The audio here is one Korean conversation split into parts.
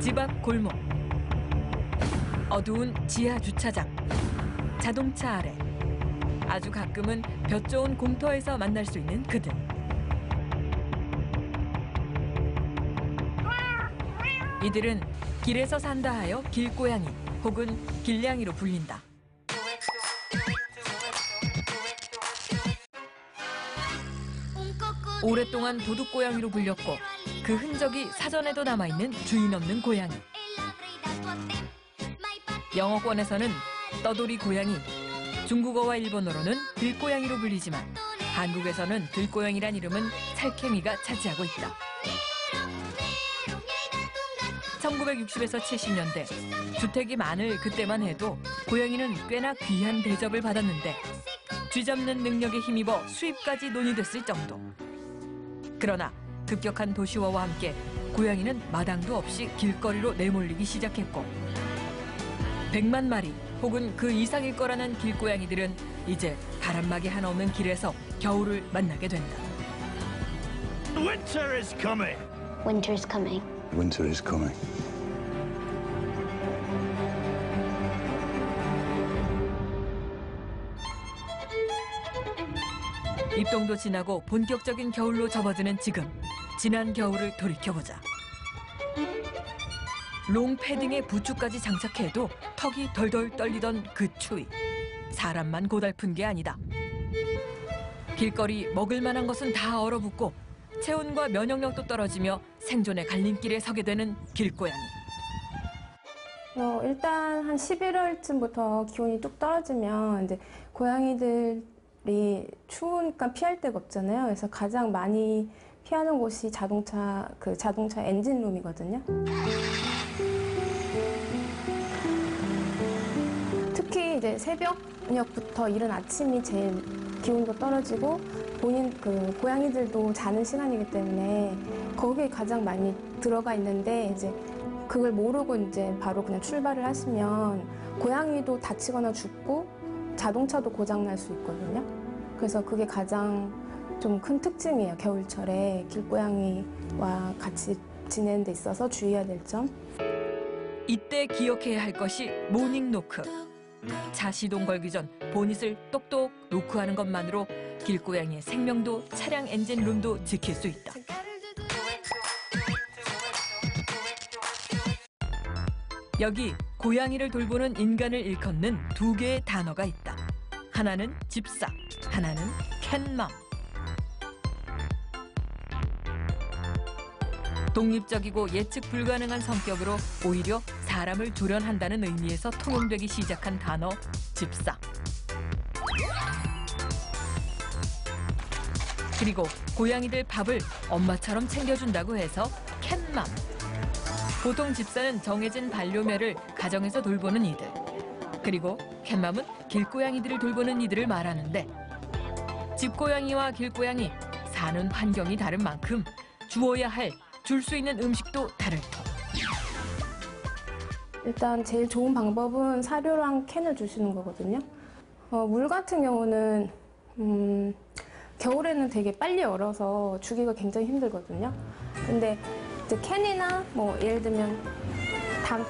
집 앞 골목, 어두운 지하 주차장, 자동차 아래, 아주 가끔은 볕 좋은 공터에서 만날 수 있는 그들. 이들은 길에서 산다 하여 길고양이 혹은 길냥이로 불린다. 오랫동안 도둑고양이로 불렸고 그 흔적이 사전에도 남아있는 주인 없는 고양이. 영어권에서는 떠돌이 고양이, 중국어와 일본어로는 들고양이로 불리지만 한국에서는 들고양이란 이름은 살쾡이가 차지하고 있다. 1960에서 70년대 주택이 많을 그때만 해도 고양이는 꽤나 귀한 대접을 받았는데 쥐 잡는 능력에 힘입어 수입까지 논의됐을 정도. 그러나 급격한 도시화와 함께 고양이는 마당도 없이 길거리로 내몰리기 시작했고 100만 마리 혹은 그 이상일 거라는 길고양이들은 이제 바람막이 하나 없는 길에서 겨울을 만나게 된다. Winter is coming. Winter is coming. Winter is coming. 입동도 지나고 본격적인 겨울로 접어드는 지금, 지난 겨울을 돌이켜보자. 롱 패딩에 부츠까지 장착해도 턱이 덜덜 떨리던 그 추위. 사람만 고달픈 게 아니다. 길거리 먹을 만한 것은 다 얼어붙고 체온과 면역력도 떨어지며 생존의 갈림길에 서게 되는 길고양이. 일단 한 11월쯤부터 기온이 뚝 떨어지면 이제 고양이들이 추우니까 피할 데가 없잖아요. 그래서 가장 많이 피하는 곳이 자동차 엔진룸이거든요. 특히 이제 새벽녘부터 이른 아침이 제일 기온도 떨어지고 고양이들도 자는 시간이기 때문에 거기에 가장 많이 들어가 있는데 이제 그걸 모르고 이제 바로 그냥 출발을 하시면 고양이도 다치거나 죽고 자동차도 고장 날 수 있거든요. 그래서 그게 가장 좀 큰 특징이에요. 겨울철에 길고양이와 같이 지내는 데 있어서 주의해야 될 점. 이때 기억해야 할 것이 모닝 노크. 차 시동 걸기 전 보닛을 똑똑 노크하는 것만으로 길고양이의 생명도 차량 엔진 룸도 지킬 수 있다. 여기 고양이를 돌보는 인간을 일컫는 두 개의 단어가 있다. 하나는 집사, 하나는 캣맘. 독립적이고 예측 불가능한 성격으로 오히려 사람을 조련한다는 의미에서 통용되기 시작한 단어 집사. 그리고 고양이들 밥을 엄마처럼 챙겨준다고 해서 캣맘. 보통 집사는 정해진 반려묘를 가정에서 돌보는 이들. 그리고 캣맘은 길고양이들을 돌보는 이들을 말하는데 집고양이와 길고양이 사는 환경이 다른 만큼 주어야 할 줄 수 있는 음식도 다를 터. 일단 제일 좋은 방법은 사료랑 캔을 주시는 거거든요. 물 같은 경우는 겨울에는 되게 빨리 얼어서 주기가 굉장히 힘들거든요. 근데 이제 캔이나 뭐 예를 들면 닭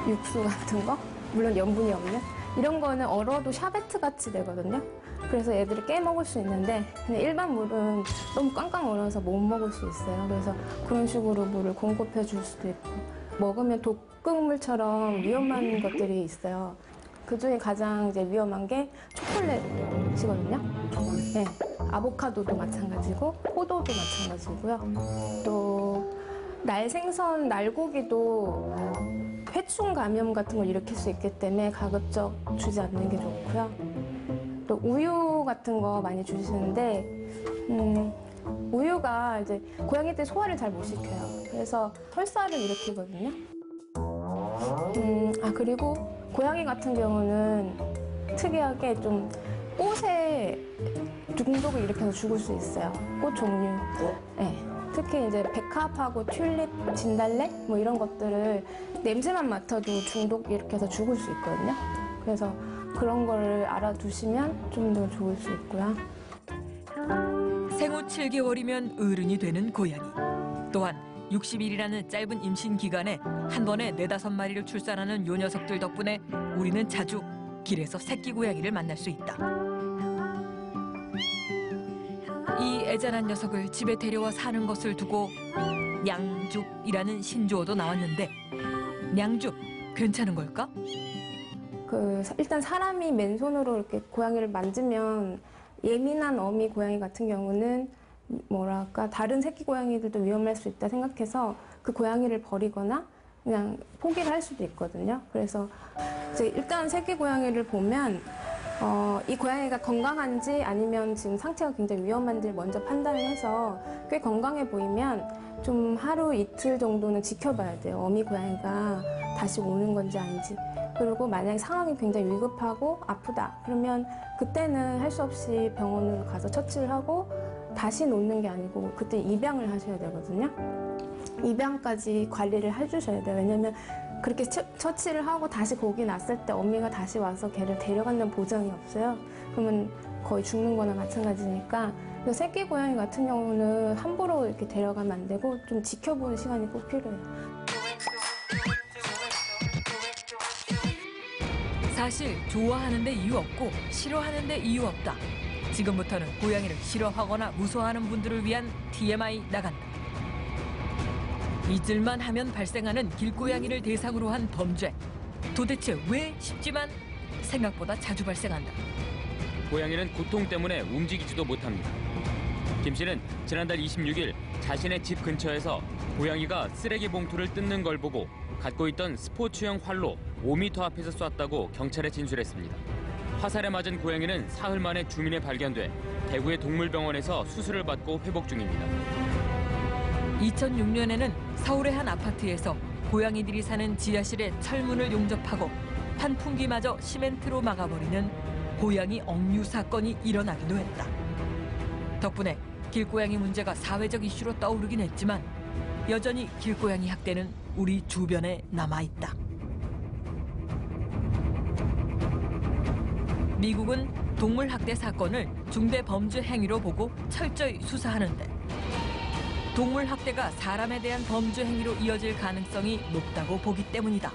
육수 같은 거, 물론 염분이 없는 이런 거는 얼어도 샤베트 같이 되거든요. 그래서 애들이 깨 먹을 수 있는데 그냥 일반 물은 너무 꽝꽝 얼어서 못 먹을 수 있어요. 그래서 그런 식으로 물을 공급해 줄 수도 있고 먹으면 독극물처럼 위험한 것들이 있어요. 그중에 가장 이제 위험한 게 초콜릿이거든요. 네, 아보카도도 마찬가지고 포도도 마찬가지고요. 또 날생선, 날고기도 회충 감염 같은 걸 일으킬 수 있기 때문에 가급적 주지 않는 게 좋고요. 또 우유 같은 거 많이 주시는데 우유가 이제 고양이들 소화를 잘 못 시켜요. 그래서 설사를 일으키거든요. 그리고 고양이 같은 경우는 특이하게 좀 꽃에 중독을 일으켜서 죽을 수 있어요. 꽃 종류. 네. 특히 이제 백합하고 튤립, 진달래 뭐 이런 것들을 냄새만 맡아도 중독 일으켜서 죽을 수 있거든요. 그래서 그런 거를 알아두시면 좀 더 좋을 수 있고요. 생후 7개월이면 어른이 되는 고양이. 또한 60일이라는 짧은 임신 기간에 한 번에 4~5마리를 출산하는 요 녀석들 덕분에 우리는 자주 길에서 새끼 고양이를 만날 수 있다. 이 애잔한 녀석을 집에 데려와 사는 것을 두고 냥죽이라는 신조어도 나왔는데 냥죽 괜찮은 걸까? 일단 사람이 맨손으로 이렇게 고양이를 만지면 예민한 어미 고양이 같은 경우는 뭐랄까 다른 새끼 고양이들도 위험할 수 있다 생각해서 그 고양이를 버리거나 그냥 포기를 할 수도 있거든요. 그래서 이제 일단 새끼 고양이를 보면 이 고양이가 건강한지 아니면 지금 상태가 굉장히 위험한지 먼저 판단을 해서 꽤 건강해 보이면 좀 하루 이틀 정도는 지켜봐야 돼요. 어미 고양이가 다시 오는 건지 아닌지. 그리고 만약에 상황이 굉장히 위급하고 아프다 그러면 그때는 할 수 없이 병원으로 가서 처치를 하고 다시 놓는 게 아니고 그때 입양을 하셔야 되거든요. 입양까지 관리를 해주셔야 돼요. 왜냐면 그렇게 처치를 하고 다시 거기 놨을 때 어미가 다시 와서 걔를 데려간다는 보장이 없어요. 그러면 거의 죽는 거나 마찬가지니까 새끼 고양이 같은 경우는 함부로 이렇게 데려가면 안 되고 좀 지켜보는 시간이 꼭 필요해요. 사실 좋아하는데 이유 없고 싫어하는데 이유 없다. 지금부터는 고양이를 싫어하거나 무서워하는 분들을 위한 TMI 나간다. 잊을만 하면 발생하는 길고양이를 대상으로 한 범죄. 도대체 왜 쉽지만 생각보다 자주 발생한다. 고양이는 고통 때문에 움직이지도 못합니다. 김 씨는 지난달 26일 자신의 집 근처에서 고양이가 쓰레기 봉투를 뜯는 걸 보고 갖고 있던 스포츠용 활로 5m 앞에서 쐈다고 경찰에 진술했습니다. 화살에 맞은 고양이는 사흘 만에 주민에 발견돼 대구의 동물병원에서 수술을 받고 회복 중입니다. 2006년에는 서울의 한 아파트에서 고양이들이 사는 지하실에 철문을 용접하고 환풍기마저 시멘트로 막아버리는 고양이 억류 사건이 일어나기도 했다. 덕분에 길고양이 문제가 사회적 이슈로 떠오르긴 했지만 여전히 길고양이 학대는 우리 주변에 남아있다. 미국은 동물 학대 사건을 중대 범죄 행위로 보고 철저히 수사하는데 동물 학대가 사람에 대한 범죄 행위로 이어질 가능성이 높다고 보기 때문이다.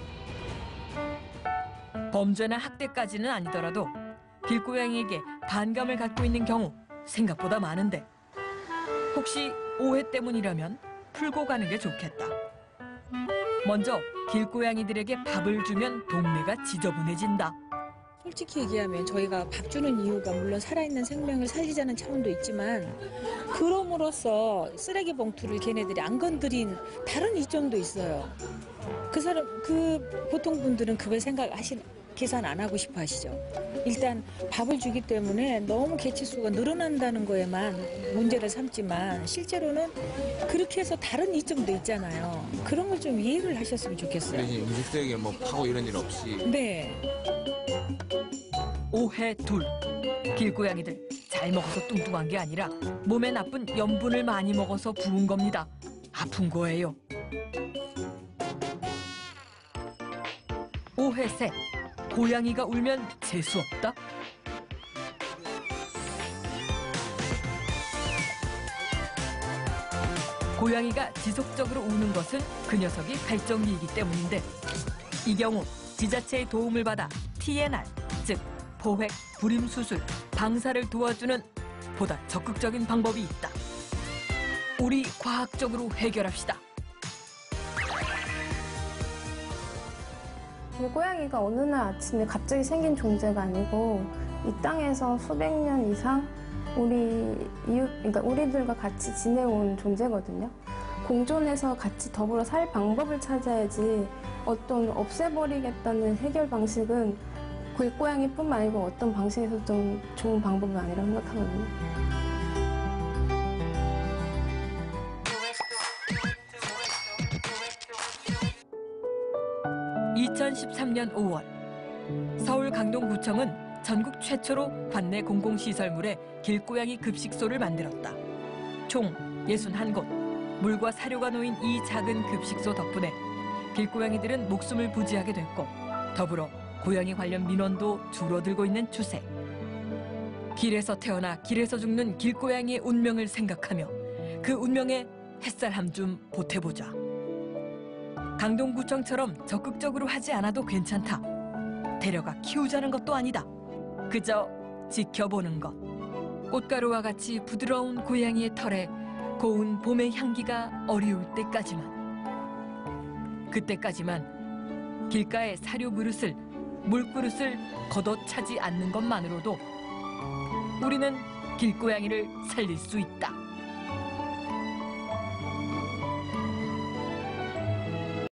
범죄나 학대까지는 아니더라도 길고양이에게 반감을 갖고 있는 경우 생각보다 많은데 혹시 오해 때문이라면 풀고 가는 게 좋겠다. 먼저 길고양이들에게 밥을 주면 동네가 지저분해진다. 솔직히 얘기하면 저희가 밥 주는 이유가 물론 살아있는 생명을 살리자는 차원도 있지만 그럼으로써 쓰레기 봉투를 걔네들이 안 건드린 다른 이점도 있어요. 보통 분들은 그걸 계산 안 하고 싶어 하시죠. 일단 밥을 주기 때문에 너무 개체수가 늘어난다는 거에만 문제를 삼지만 실제로는 그렇게 해서 다른 이점도 있잖아요. 그런 걸 좀 이해를 하셨으면 좋겠어요. 대신 음식 쓰레기 뭐 파고 이런 일 없이. 네. 오해 둘. 길고양이들 잘 먹어서 뚱뚱한 게 아니라 몸에 나쁜 염분을 많이 먹어서 부은 겁니다. 아픈 거예요. 오해 셋. 고양이가 울면 재수 없다? 고양이가 지속적으로 우는 것은 그 녀석이 발정기이기 때문인데 이 경우 지자체의 도움을 받아 TNR, 즉 포획, 불임 수술, 방사를 도와주는 보다 적극적인 방법이 있다. 우리 과학적으로 해결합시다. 길고양이가 어느 날 아침에 갑자기 생긴 존재가 아니고 이 땅에서 수백 년 이상 그러니까 우리들과 같이 지내온 존재거든요. 공존해서 같이 더불어 살 방법을 찾아야지 어떤 없애버리겠다는 해결 방식은 길고양이뿐만 아니고 어떤 방식에서도 좀 좋은 방법은 아니라고 생각하거든요. (2013년 5월) 서울 강동구청은 전국 최초로 관내 공공시설물에 길고양이 급식소를 만들었다. 총 61곳, 물과 사료가 놓인 이 작은 급식소 덕분에 길고양이들은 목숨을 부지하게 됐고 더불어 고양이 관련 민원도 줄어들고 있는 추세. 길에서 태어나 길에서 죽는 길고양이의 운명을 생각하며 그 운명에 햇살 한 줌 보태보자. 강동구청처럼 적극적으로 하지 않아도 괜찮다. 데려가 키우자는 것도 아니다. 그저 지켜보는 것. 꽃가루와 같이 부드러운 고양이의 털에 고운 봄의 향기가 어리울 때까지만. 그때까지만 길가의 사료 그릇을, 물그릇을 걷어차지 않는 것만으로도 우리는 길고양이를 살릴 수 있다.